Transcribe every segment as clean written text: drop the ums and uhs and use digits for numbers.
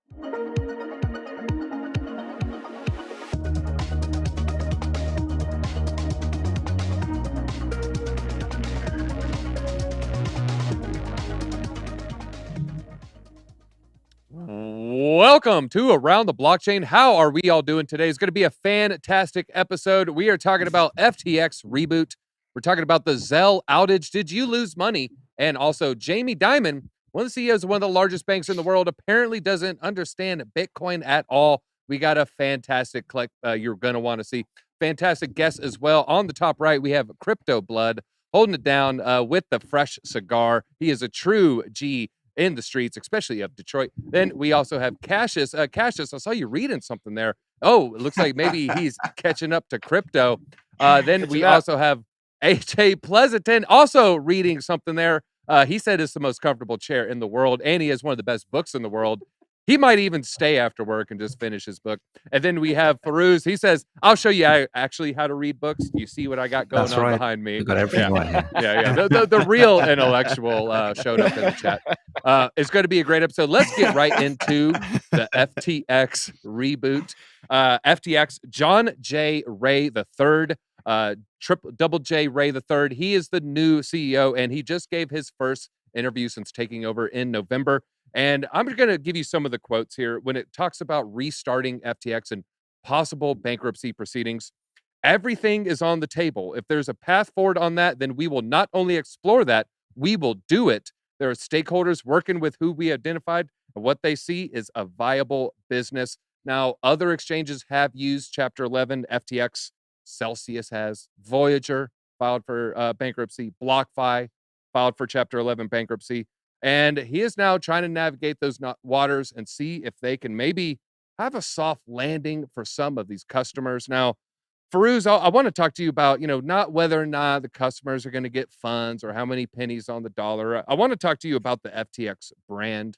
Welcome to Around the Blockchain. How are we all doing today? It's going to be a fantastic episode. We are talking about FTX reboot. We're talking about the Zelle outage. Did you lose money? And also, Jamie Dimon, one of the CEOs of one of the largest banks in the world, apparently doesn't understand Bitcoin at all. We got a fantastic clip you're going to want to see. Fantastic guest as well. On the top right, we have Crypto Blood holding it down with the fresh cigar. He is a true G in the streets, especially of Detroit. Then we also have Cassius. Cassius, I saw you reading something there. Oh, it looks like maybe he's catching up to crypto. Then we also have AJ Pleasanton also reading something there. He said it's the most comfortable chair in the world, and he has one of the best books in the world. He might even stay after work and just finish his book. And then we have Firoz. He says, I'll show you actually how to read books. You see what I got going on behind me. You got everything right here. Yeah. The real intellectual showed up in the chat. It's going to be a great episode. Let's get right into the FTX reboot. FTX, John J. Ray III, Double J. Ray III. He is the new CEO, and he just gave his first interview since taking over in November. And I'm going to give you some of the quotes here when it talks about restarting FTX and possible bankruptcy proceedings. Everything is on the table. If there's a path forward on that, then we will not only explore that, we will do it. There are stakeholders working with who we identified, and what they see is a viable business. Now, other exchanges have used Chapter 11. FTX, Celsius has, Voyager filed for bankruptcy, BlockFi filed for Chapter 11 bankruptcy. And he is now trying to navigate those waters and see if they can maybe have a soft landing for some of these customers. Now, Firoz, I want to talk to you about, not whether or not the customers are going to get funds or how many pennies on the dollar. I want to talk to you about the FTX brand.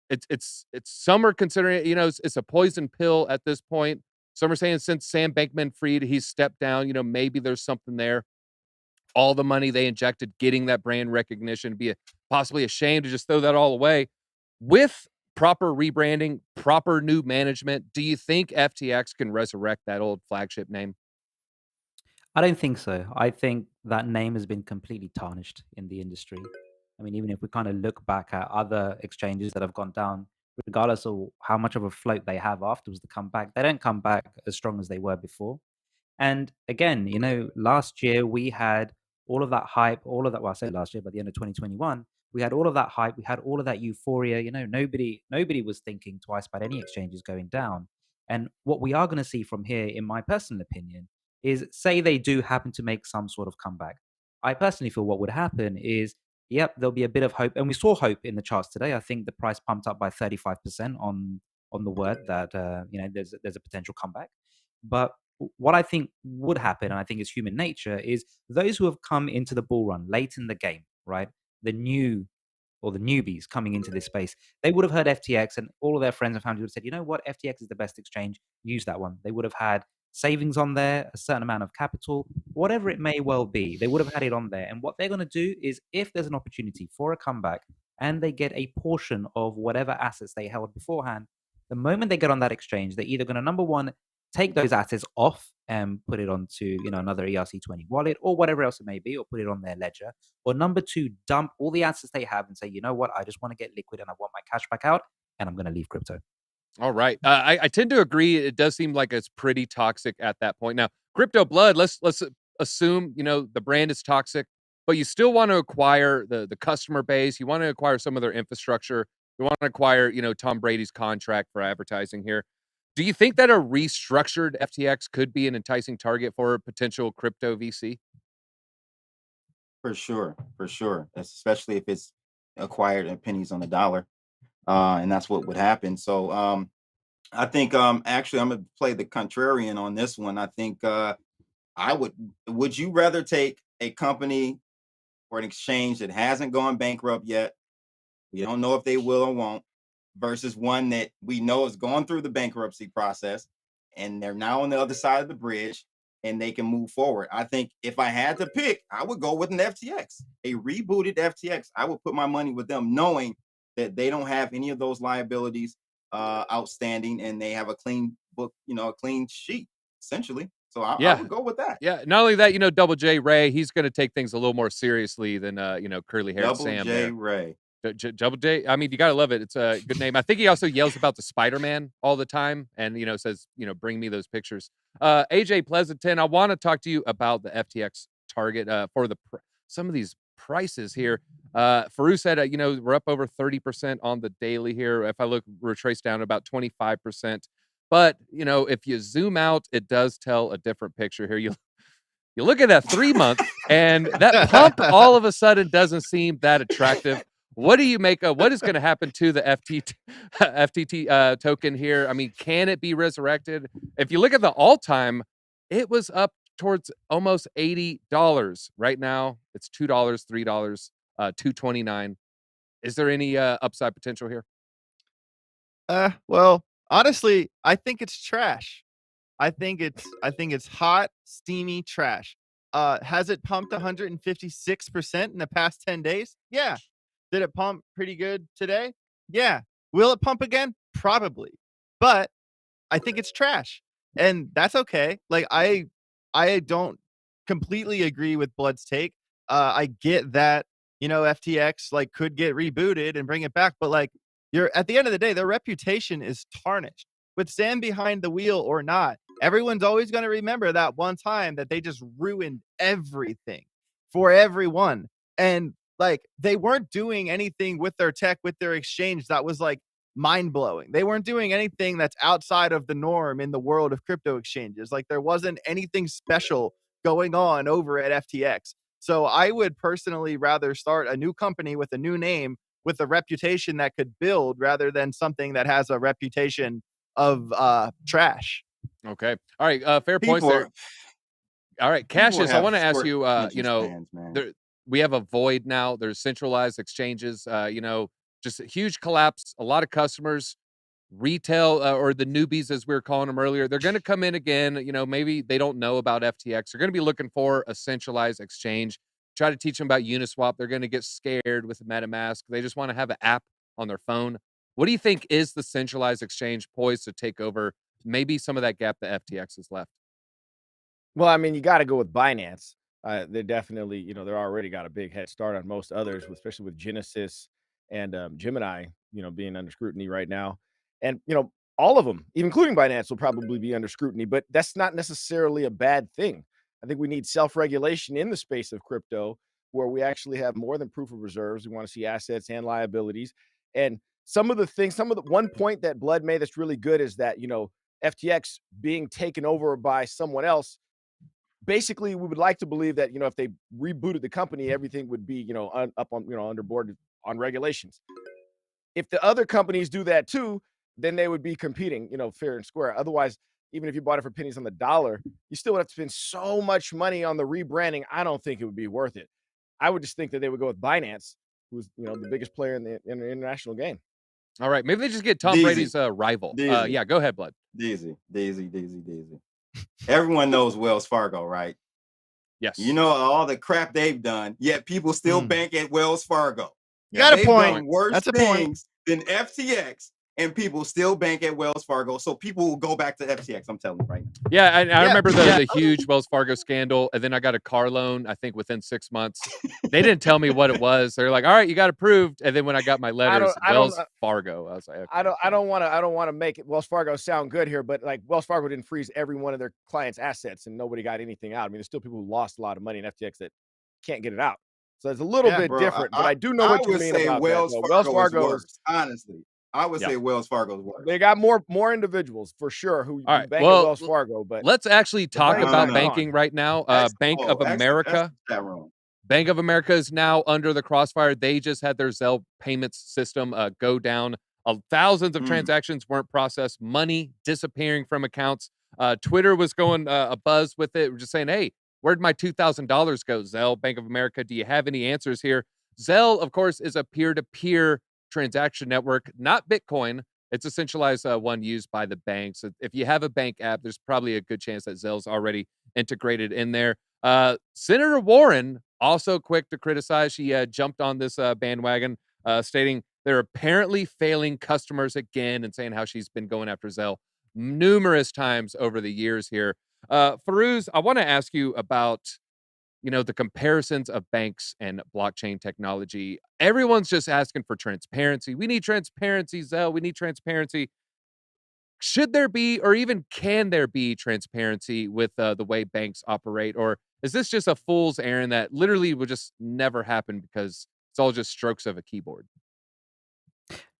It's some are considering it, it's a poison pill at this point. Some are saying since Sam Bankman-Fried, he's stepped down, maybe there's something there. All the money they injected getting that brand recognition, be possibly ashamed to just throw that all away. With proper rebranding, proper new management, do you think FTX can resurrect that old flagship name? I don't think so. I think that name has been completely tarnished in the industry. I mean, even if we kind of look back at other exchanges that have gone down, regardless of how much of a float they have afterwards to come back, they don't come back as strong as they were before. And again, last year we had all of that hype, well, I say last year, by the end of 2021, we had all of that hype, we had all of that euphoria. Nobody was thinking twice about any exchanges going down. And what we are going to see from here, in my personal opinion, is say they do happen to make some sort of comeback. I personally feel what would happen is, yep, there'll be a bit of hope. And we saw hope in the charts today. I think the price pumped up by 35% on the word that there's a potential comeback. But what I think would happen, and I think it's human nature, is those who have come into the bull run late in the game, right? The newbies coming into this space, they would have heard FTX, and all of their friends and family would have said, you know what, FTX is the best exchange, use that one. They would have had savings on there, a certain amount of capital, whatever it may well be, they would have had it on there. And what they're going to do is, if there's an opportunity for a comeback and they get a portion of whatever assets they held beforehand, the moment they get on that exchange, they're either going to, number one, take those assets off and put it onto another ERC20 wallet or whatever else it may be, or put it on their ledger, or number two, dump all the assets they have and say, you know what, I just want to get liquid and I want my cash back out, and I'm going to leave crypto. All right. I tend to agree. It does seem like it's pretty toxic at that point. Now, Crypto Blood, let's assume, the brand is toxic, but you still want to acquire the customer base. You want to acquire some of their infrastructure. You want to acquire, Tom Brady's contract for advertising here. Do you think that a restructured FTX could be an enticing target for a potential crypto VC? For sure. Especially if it's acquired at pennies on the dollar. And that's what would happen. So I think actually I'm gonna play the contrarian on this one. I think would you rather take a company or an exchange that hasn't gone bankrupt yet? We don't know if they will or won't, versus one that we know has gone through the bankruptcy process and they're now on the other side of the bridge and they can move forward. I think if I had to pick, I would go with an FTX, a rebooted FTX. I would put my money with them, knowing that they don't have any of those liabilities. outstanding, and they have a clean book, a clean sheet, essentially. So I Yeah. would go with that. Yeah. Not only that, Double J Ray, he's going to take things a little more seriously than, curly haired Double Sam J there. Ray. Double J. I mean, you got to love it. It's a good name. I think he also yells about the Spider-Man all the time and, says, bring me those pictures. AJ Pleasanton, I want to talk to you about the FTX target for some of these prices here. Firoz said, we're up over 30% on the daily here. If I look, retrace down about 25%. But, if you zoom out, it does tell a different picture here. You look at that 3-month, and that pump all of a sudden doesn't seem that attractive. What do you make of what is going to happen to the FTT token here? I mean, can it be resurrected? If you look at the all-time, it was up towards almost $80. Right now, it's $2, $3, $2.29. Is there any upside potential here? Well, honestly, I think it's trash. I think it's hot, steamy trash. Has it pumped 156% in the past 10 days? Yeah. Did it pump pretty good today? Yeah. Will it pump again? Probably. But I think it's trash. And that's okay. Like I don't completely agree with Blood's take. I get that, FTX like could get rebooted and bring it back, but like you're at the end of the day, their reputation is tarnished. With Sam behind the wheel or not, everyone's always going to remember that one time that they just ruined everything for everyone. And like they weren't doing anything with their tech, with their exchange that was like mind blowing. They weren't doing anything that's outside of the norm in the world of crypto exchanges. Like there wasn't anything special going on over at FTX. So I would personally rather start a new company with a new name with a reputation that could build rather than something that has a reputation of trash. Okay. All right. Fair points there. All right, Cassius, I want to ask you, we have a void now. There's centralized exchanges, just a huge collapse, a lot of customers, retail or the newbies, as we were calling them earlier, they're going to come in again. Maybe they don't know about FTX. They're going to be looking for a centralized exchange. Try to teach them about Uniswap. They're going to get scared with MetaMask. They just want to have an app on their phone. What do you think is the centralized exchange poised to take over maybe some of that gap that FTX has left? Well, I mean, you got to go with Binance. They're definitely, they're already got a big head start on most others, especially with Genesis and Gemini, being under scrutiny right now. And, all of them, including Binance, will probably be under scrutiny, but that's not necessarily a bad thing. I think we need self-regulation in the space of crypto where we actually have more than proof of reserves. We want to see assets and liabilities. And one point that Blood made that's really good is that, FTX being taken over by someone else. Basically, we would like to believe that, if they rebooted the company, everything would be, up on, under board on regulations. If the other companies do that too, then they would be competing, fair and square. Otherwise, even if you bought it for pennies on the dollar, you still would have to spend so much money on the rebranding. I don't think it would be worth it. I would just think that they would go with Binance, who's, the biggest player in the international game. All right. Maybe they just get Tom Brady's rival. Yeah, go ahead, Blood. Daisy. Everyone knows Wells Fargo, right? Yes. You know all the crap they've done, yet people still bank at Wells Fargo. You got a point. Done worse That's a things than FTX, and people still bank at Wells Fargo. So people will go back to FTX. I'm telling you right now. Yeah, I remember the huge Wells Fargo scandal, and then I got a car loan, I think within 6 months. They didn't tell me what it was. They're like, all right, you got approved. And then when I got my letters, Wells Fargo, I was like, okay. I don't want to make it Wells Fargo sound good here, but like Wells Fargo didn't freeze every one of their clients' assets and nobody got anything out. I mean, there's still people who lost a lot of money in FTX that can't get it out. So it's a little bit different, but I do know what you mean about Wells that. Wells Fargo is honestly. I would say Wells Fargo's worse. They got more individuals for sure who bank at Wells Fargo. But let's actually talk about banking right now. Bank of America. Bank of America is now under the crossfire. They just had their Zelle payments system go down. Thousands of transactions weren't processed. Money disappearing from accounts. Twitter was going abuzz with it. We're just saying, hey, where'd my $2,000 go? Zelle, Bank of America, do you have any answers here? Zelle, of course, is a peer-to-peer transaction network, not Bitcoin. It's a centralized one used by the banks. If you have a bank app, there's probably a good chance that Zelle's already integrated in there. Senator Warren, also quick to criticize. She jumped on this bandwagon, stating They're apparently failing customers again and saying how she's been going after Zelle numerous times over the years here. Firoz, I want to ask you about the comparisons of banks and blockchain technology. Everyone's just asking for transparency. We need transparency, Zelle. We need transparency. Should there be, or even can there be transparency with the way banks operate? Or is this just a fool's errand that literally will just never happen because it's all just strokes of a keyboard?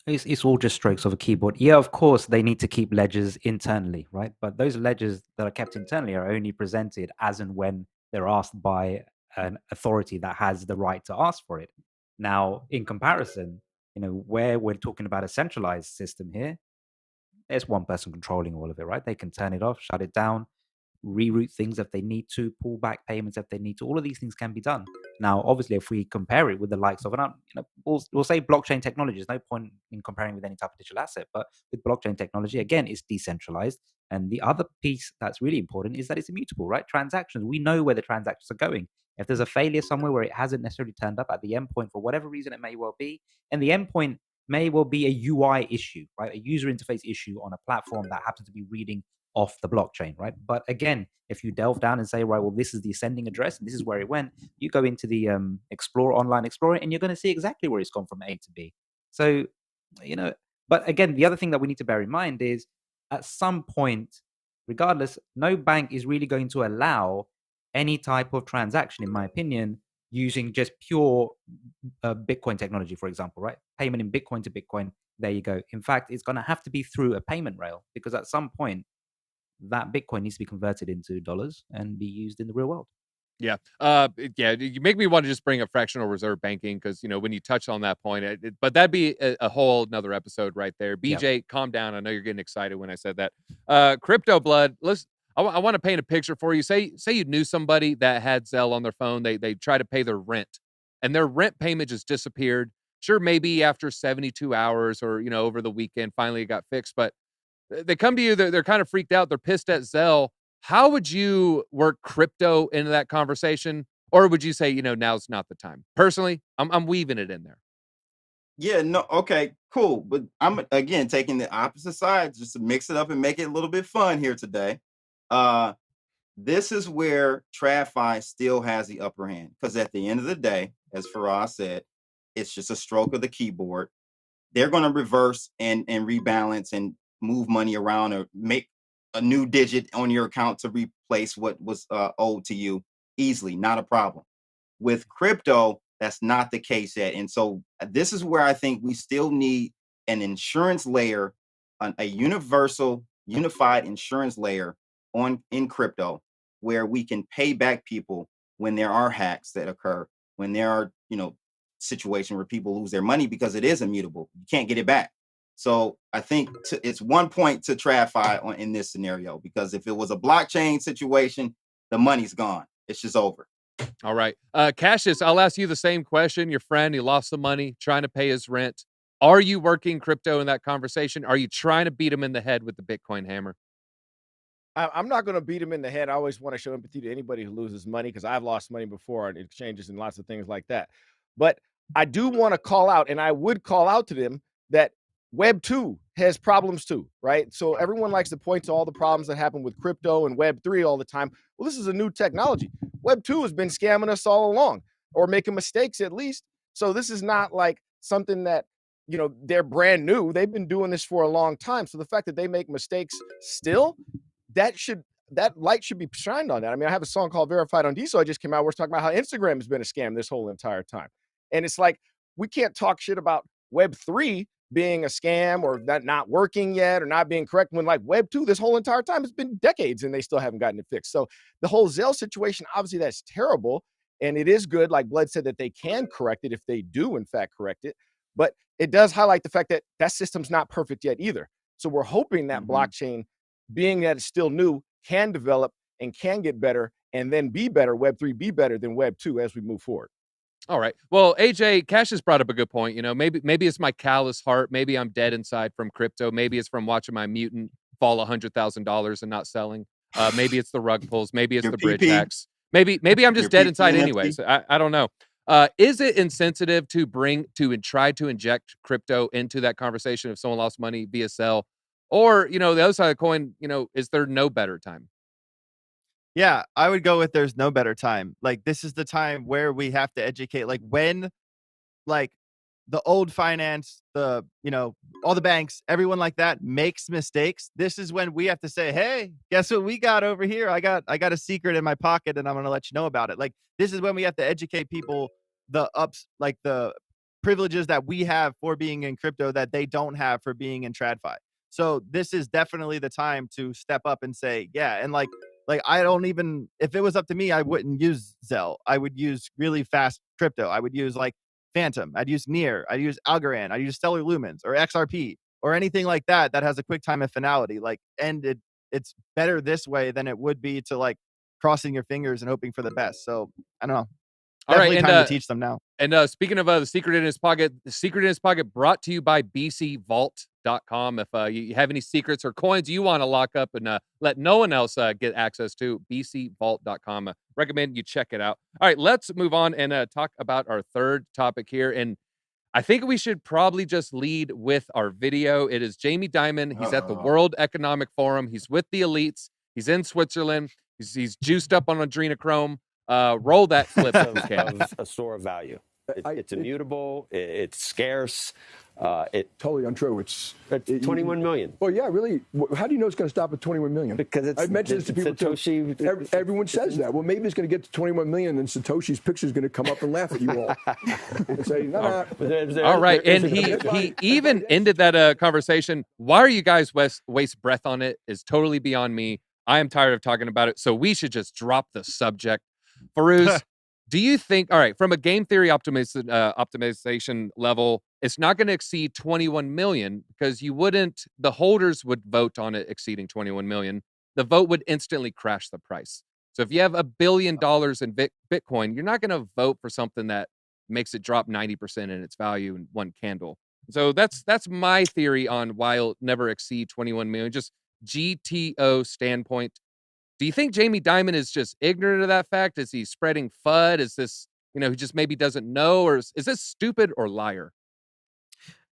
It's all just strokes of a keyboard. Yeah, of course, they need to keep ledgers internally, right? But those ledgers that are kept internally are only presented as and when they're asked by an authority that has the right to ask for it. Now, in comparison, where we're talking about a centralized system here, there's one person controlling all of it, right? They can turn it off, shut it down, reroute things if they need to, pull back payments if they need to. All of these things can be done. Now, obviously, if we compare it with the likes of, we'll say blockchain technology. There's no point in comparing with any type of digital asset, but with blockchain technology, again, it's decentralized. And the other piece that's really important is that it's immutable, right? Transactions, we know where the transactions are going. If there's a failure somewhere where it hasn't necessarily turned up at the endpoint for whatever reason it may well be, and the endpoint may well be a UI issue, right? A user interface issue on a platform that happens to be reading off the blockchain, right? But again, if you delve down and say, right, well, this is the ascending address and this is where it went, you go into the Online Explorer, and you're going to see exactly where it's gone from A to B. So, but again, the other thing that we need to bear in mind is at some point, regardless, no bank is really going to allow any type of transaction, in my opinion, using just pure Bitcoin technology, for example, right? Payment in Bitcoin to Bitcoin. There you go. In fact, it's going to have to be through a payment rail, because at some point, that Bitcoin needs to be converted into dollars and be used in the real world. Yeah. Yeah. You make me want to just bring up fractional reserve banking because, when you touch on that point, but that'd be a whole another episode right there. BJ, calm down. I know you're getting excited when I said that. Crypto blood. I want to paint a picture for you. Say you knew somebody that had Zelle on their phone. They try to pay their rent, and their rent payment just disappeared. Sure, maybe after 72 hours or, over the weekend, finally it got fixed. But they come to you, they're kind of freaked out. They're pissed at Zelle. How would you work crypto into that conversation? Or would you say, now's not the time? Personally, I'm weaving it in there. Yeah, no, okay, cool. But I'm again taking the opposite side just to mix it up and make it a little bit fun here today. This is where TradFi still has the upper hand, because at the end of the day, as Firoz said, it's just a stroke of the keyboard. They're going to reverse and rebalance and move money around or make a new digit on your account to replace what was owed to you easily, not a problem. With crypto, that's not the case yet. And so this is where I think we still need an insurance layer, a universal, unified insurance layer in crypto, where we can pay back people when there are hacks that occur, when there are, situations where people lose their money, because it is immutable. You can't get it back. So I think it's 1 point to TradFi in this scenario, because if it was a blockchain situation, the money's gone. It's just over. All right. Cassius, I'll ask you the same question. Your friend, he lost some money trying to pay his rent. Are you working crypto in that conversation? Are you trying to beat him in the head with the Bitcoin hammer? I'm not going to beat him in the head. I always want to show empathy to anybody who loses money, because I've lost money before on exchanges and lots of things like that. But I do want to call out, and I would call out to them, that Web 2 has problems too, right? So everyone likes to point to all the problems that happen with crypto and Web 3 all the time. Well, this is a new technology. Web 2 has been scamming us all along, or making mistakes at least. So this is not like something that, they're brand new. They've been doing this for a long time. So the fact that they make mistakes still, that light should be shined on that. I mean, I have a song called Verified on Diesel I just came out where it's talking about how Instagram has been a scam this whole entire time. And it's like, we can't talk shit about Web 3 being a scam or that not working yet or not being correct, when like Web 2 this whole entire time, it's been decades and they still haven't gotten it fixed. So the whole Zelle situation, obviously that's terrible. And it is good, like Blood said, that they can correct it if they do in fact correct it. But it does highlight the fact that that system's not perfect yet either. So we're hoping that blockchain, being that it's still new, can develop and can get better, and then be better, Web 3 be better than Web 2 as we move forward. All right. Well, AJ, Cassius brought up a good point. Maybe it's my callous heart. Maybe I'm dead inside from crypto. Maybe it's from watching my mutant fall $100,000 and not selling. Maybe it's the rug pulls. Maybe it's the bridge hacks. Maybe I'm just dead inside anyways. I don't know. Is it insensitive to try to inject crypto into that conversation if someone lost money via Zelle? Or, the other side of the coin, is there no better time? Yeah, I would go with there's no better time. Like, this is the time where we have to educate. Like, when, like, the old finance, all the banks, everyone like that makes mistakes. This is when we have to say, hey, guess what we got over here? I got a secret in my pocket and I'm going to let you know about it. Like, this is when we have to educate people the privileges that we have for being in crypto that they don't have for being in TradFi. So this is definitely the time to step up and say, yeah. And like I don't even, if it was up to me, I wouldn't use Zelle. I would use really fast crypto. I would use like Phantom. I'd use Near. I'd use Algorand. I'd use Stellar Lumens or XRP or anything like that has a quick time of finality. Like, and it's better this way than it would be to like crossing your fingers and hoping for the best. So I don't know. Definitely time to teach them now. And speaking of the secret in his pocket, the secret in his pocket brought to you by bcvault.com. If you have any secrets or coins you want to lock up and let no one else get access to, bcvault.com. Recommend you check it out. All right, let's move on and talk about our third topic here. And I think we should probably just lead with our video. It is Jamie Dimon. He's at the World Economic Forum. He's with the elites. He's in Switzerland. He's juiced up on adrenochrome. Roll that clip of a store of value. It's immutable. It's scarce. Totally untrue. It's 21 million. Well, yeah, really. How do you know it's going to stop at 21 million? Because I've mentioned this to people Satoshi. Too. Everyone says that. Well, maybe it's going to get to 21 million, and Satoshi's picture is going to come up and laugh at you all and say, "No, no." All right, and he even ended that conversation. Why are you guys waste breath on it? Is totally beyond me. I am tired of talking about it, so we should just drop the subject. Firoz, do you think, all right, from a game theory optimization level, it's not going to exceed 21 million because the holders would vote on it exceeding 21 million. The vote would instantly crash the price. So if you have $1 billion in Bitcoin, you're not going to vote for something that makes it drop 90% in its value in one candle. So that's my theory on why it'll never exceed 21 million. Just GTO standpoint. Do you think Jamie Dimon is just ignorant of that fact? Is he spreading FUD? Is this, he just maybe doesn't know? Or is this stupid or liar?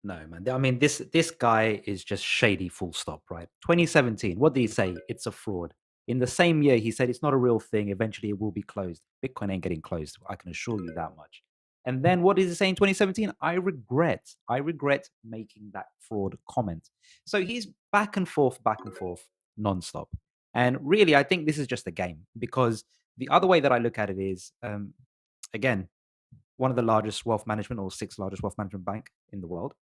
No, man. I mean, this guy is just shady, full stop, right? 2017, what did he say? It's a fraud. In the same year, he said it's not a real thing. Eventually, it will be closed. Bitcoin ain't getting closed. I can assure you that much. And then what did he say in 2017? I regret making that fraud comment. So he's back and forth, nonstop. And really, I think this is just a game, because the other way that I look at it is, again, one of the largest wealth management or sixth largest wealth management bank in the world.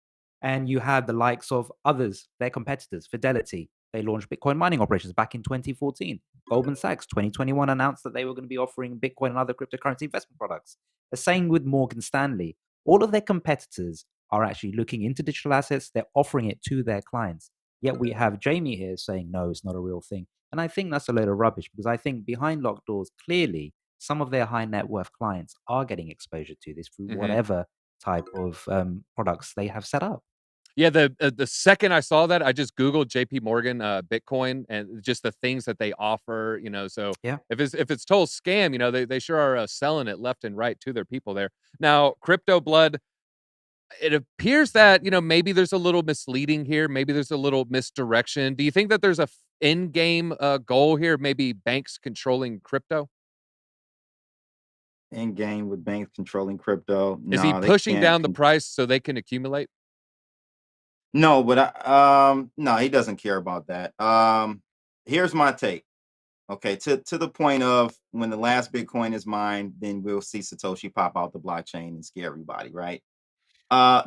And you have the likes of others, their competitors, Fidelity. They launched Bitcoin mining operations back in 2014. Goldman Sachs, 2021, announced that they were going to be offering Bitcoin and other cryptocurrency investment products. The same with Morgan Stanley. All of their competitors are actually looking into digital assets. They're offering it to their clients. Yet we have Jamie here saying, no, it's not a real thing. And I think that's a load of rubbish, because I think behind locked doors, clearly, some of their high net worth clients are getting exposure to this through whatever type of products they have set up. Yeah, the second I saw that, I just Googled JP Morgan Bitcoin and just the things that they offer, so yeah. if it's total scam, they sure are selling it left and right to their people there. Now, Crypto Blood, it appears that, maybe there's a little misleading here. Maybe there's a little misdirection. Do you think that there's a in-game goal here? Maybe banks controlling crypto? In-game with banks controlling crypto. Is he pushing down the price so they can accumulate? No, but no, he doesn't care about that. Here's my take. Okay, to the point of when the last Bitcoin is mined, then we'll see Satoshi pop out the blockchain and scare everybody, right?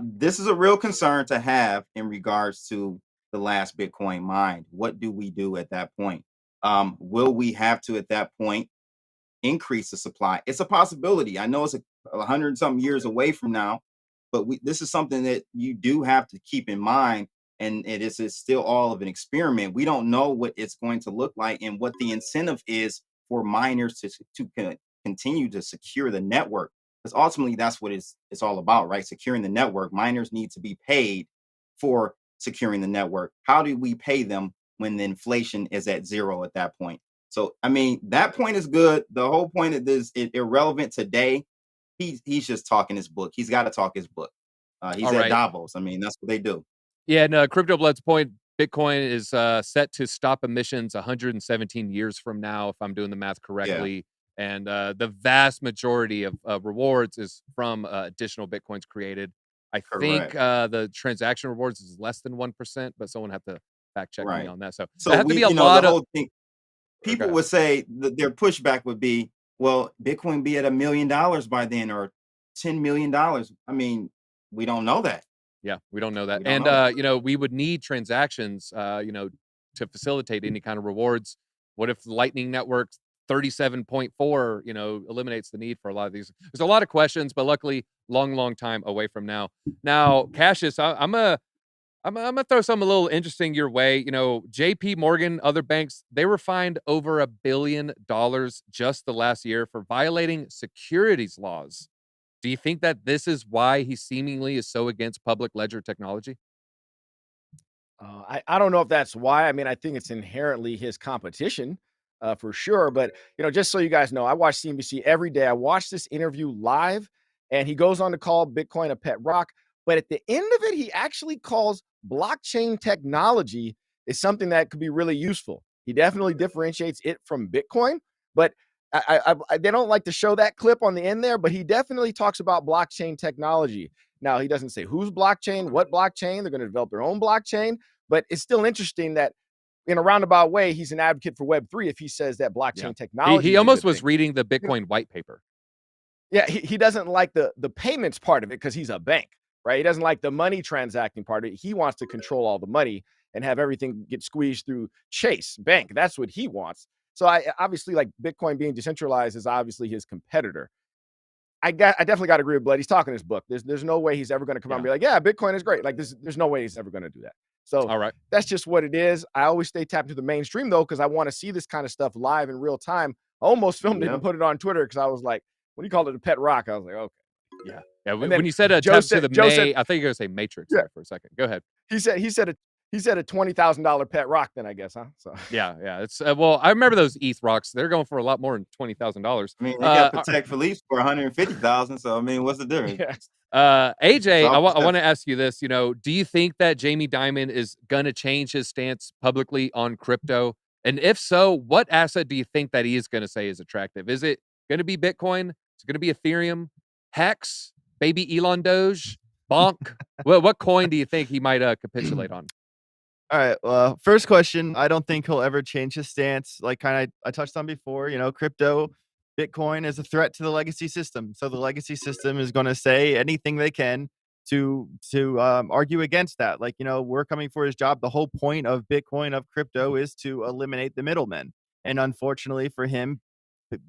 This is a real concern to have in regards to the last Bitcoin mined. What do we do at that point? Will we have to, at that point, increase the supply? It's a possibility. I know it's 100 something years away from now, but this is something that you do have to keep in mind. And it's still all of an experiment. We don't know what it's going to look like and what the incentive is for miners to continue to secure the network. Because ultimately, that's what it's all about, right? Securing the network. Miners need to be paid for securing the network. How do we pay them when the inflation is at zero at that point? So, I mean, that point is good. The whole point of this is irrelevant today. he's just talking his book. He's got to talk his book. He's All at right. Davos. I mean, that's what they do. Yeah, no, Crypto Blood's point, Bitcoin is set to stop emissions 117 years from now, if I'm doing the math correctly. And the vast majority of rewards is from additional Bitcoins created. I think Correct. the transaction rewards is less than 1%, but someone have to fact check me Right. on that. So So there have to we, be a you know, lot the of whole thing. People Okay. would say that their pushback would be, well, Bitcoin be at $1 million by then, or $10 million. I mean, we don't know that. Yeah, we don't know that. We don't And know that. you know, we would need transactions you know, to facilitate any kind of rewards. What if Lightning Network 37.4, you know, eliminates the need for a lot of these? There's a lot of questions, but luckily long time away from now. Now, Cassius, I'm gonna throw something a little interesting your way. You know, JP Morgan, other banks, they were fined over $1 billion just the last year for violating securities laws. Do you think that this is why he seemingly is so against public ledger technology? I don't know if that's why. I mean, I think it's inherently his competition, for sure. But just so you guys know, I watch CNBC every day. I watch this interview live, and he goes on to call Bitcoin a pet rock. But at the end of it, he actually calls blockchain technology is something that could be really useful. He definitely differentiates it from Bitcoin, but they don't like to show that clip on the end there. But he definitely talks about blockchain technology. Now, he doesn't say whose blockchain, what blockchain. They're going to develop their own blockchain. But it's still interesting that in a roundabout way, he's an advocate for Web3 if he says that blockchain technology He is a almost good was thing. reading the Bitcoin white paper. Yeah, he doesn't like the payments part of it because he's a bank, right? He doesn't like the money transacting part of it. He wants to control all the money and have everything get squeezed through Chase Bank. That's what he wants. So I obviously, like, Bitcoin being decentralized is obviously his competitor. I definitely got to agree with Blood. He's talking his book. There's no way he's ever going to come out and be like, yeah, Bitcoin is great. Like, there's no way he's ever going to do that. So All right. that's just what it is. I always stay tapped to the mainstream though, because I want to see this kind of stuff live in real time. I almost filmed it and put it on Twitter because I was like, when you called it a pet rock, I was like, okay. Yeah. Yeah. And then When you said a Joe tap to said- the Joe said- May, I think you're gonna say Matrix Yeah. there for a second. Go ahead. He said a $20,000 pet rock then, I guess, huh? So Yeah. It's well, I remember those ETH rocks. They're going for a lot more than $20,000. I mean, they got Protect Philippe for 150,000. So I mean, what's the difference? yeah. AJ, I all want to ask you this. You know, do you think that Jamie Dimon is going to change his stance publicly on crypto? And if so, what asset do you think that he is going to say is attractive? Is it going to be Bitcoin? Is it going to be Ethereum, Hex, baby Elon Doge, Bonk? What coin do you think he might capitulate on? All right. Well, first question. I don't think he'll ever change his stance. Like kind of I touched on before, crypto, Bitcoin is a threat to the legacy system. So the legacy system is going to say anything they can to argue against that. Like, we're coming for his job. The whole point of Bitcoin, of crypto, is to eliminate the middlemen. And unfortunately for him,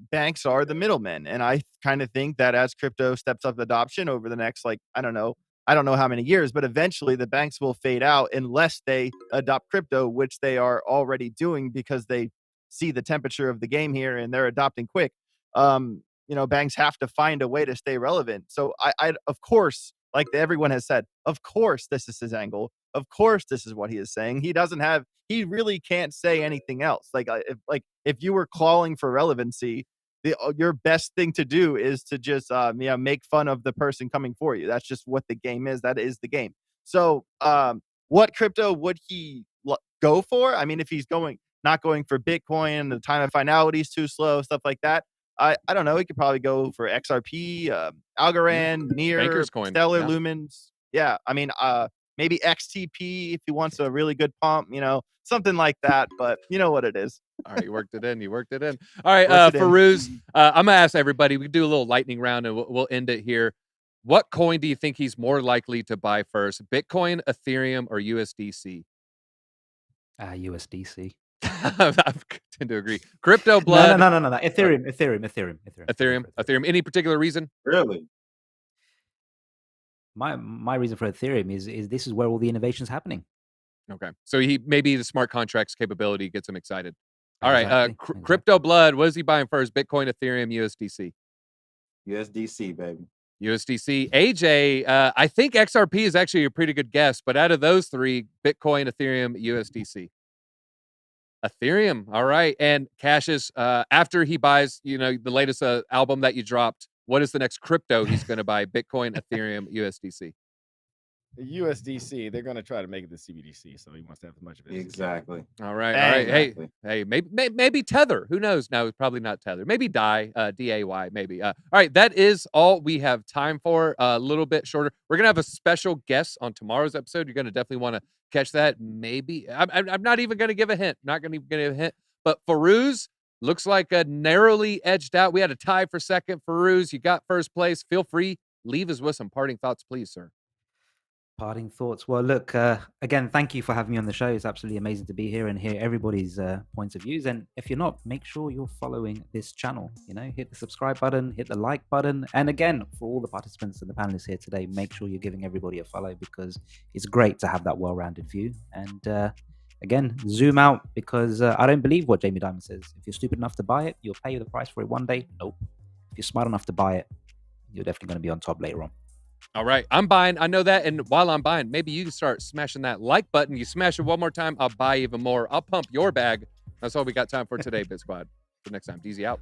banks are the middlemen. And I kind of think that as crypto steps up adoption over the next, like, I don't know how many years, but eventually the banks will fade out unless they adopt crypto, which they are already doing because they see the temperature of the game here and they're adopting quick. Banks have to find a way to stay relevant. So I of course, like everyone has said, of course this is his angle. Of course this is what he is saying. He really can't say anything else. If you were calling for relevancy, your best thing to do is to just make fun of the person coming for you. That's just what the game is. That is the game. So what crypto would he go for? I mean, if he's not going for Bitcoin, the time of finality is too slow, stuff like that. I don't know. He could probably go for XRP, Algorand, Near, Banker's coin. Stellar, Yeah. Lumens. Yeah, I mean, maybe XTP if he wants a really good pump, something like that. But you know what it is. All right, you worked it in. All right, Worked it in. Firoz, I'm gonna ask everybody. We can do a little lightning round, and we'll end it here. What coin do you think he's more likely to buy first? Bitcoin, Ethereum, or USDC? USDC. I tend to agree. Crypto Blood. No. Ethereum. Ethereum. Any particular reason? Really? My reason for Ethereum is this is where all the innovation's happening. Okay, so maybe the smart contracts capability gets him excited. All right, Exactly. Crypto Blood. What is he buying first? Bitcoin, Ethereum, USDC? USDC, baby. USDC. AJ, I think XRP is actually a pretty good guess, but out of those three, Bitcoin, Ethereum, USDC. Ethereum. All right. And Cassius, after he buys, the latest album that you dropped, what is the next crypto he's going to buy? Bitcoin, Ethereum, USDC. USDC, they're going to try to make it the CBDC, so he wants to have as much of it. Exactly. All right. All right. Exactly. Hey, maybe Tether. Who knows? No, probably not Tether. Maybe DAI, DAY, maybe. All right. That is all we have time for. A little bit shorter. We're going to have a special guest on tomorrow's episode. You're going to definitely want to catch that. Maybe. I'm not even going to give a hint. Not going to give a hint. But Firoz looks like a narrowly edged out. We had a tie for second. Firoz, you got first place. Feel free. Leave us with some parting thoughts, please, sir. Parting thoughts. Well, look, again, thank you for having me on the show. It's absolutely amazing to be here and hear everybody's points of views. And if you're not, make sure you're following this channel. You know, hit the subscribe button, hit the like button. And again, for all the participants and the panelists here today, make sure you're giving everybody a follow because it's great to have that well-rounded view. And again, zoom out because I don't believe what Jamie Dimon says. If you're stupid enough to buy it, you'll pay the price for it one day. Nope. If you're smart enough to buy it, you're definitely going to be on top later on. All right, I'm buying. I know that. And while I'm buying, maybe you can start smashing that like button. You smash it one more time, I'll buy even more. I'll pump your bag. That's all we got time for today, Bit Squad. Till next time, DZ out.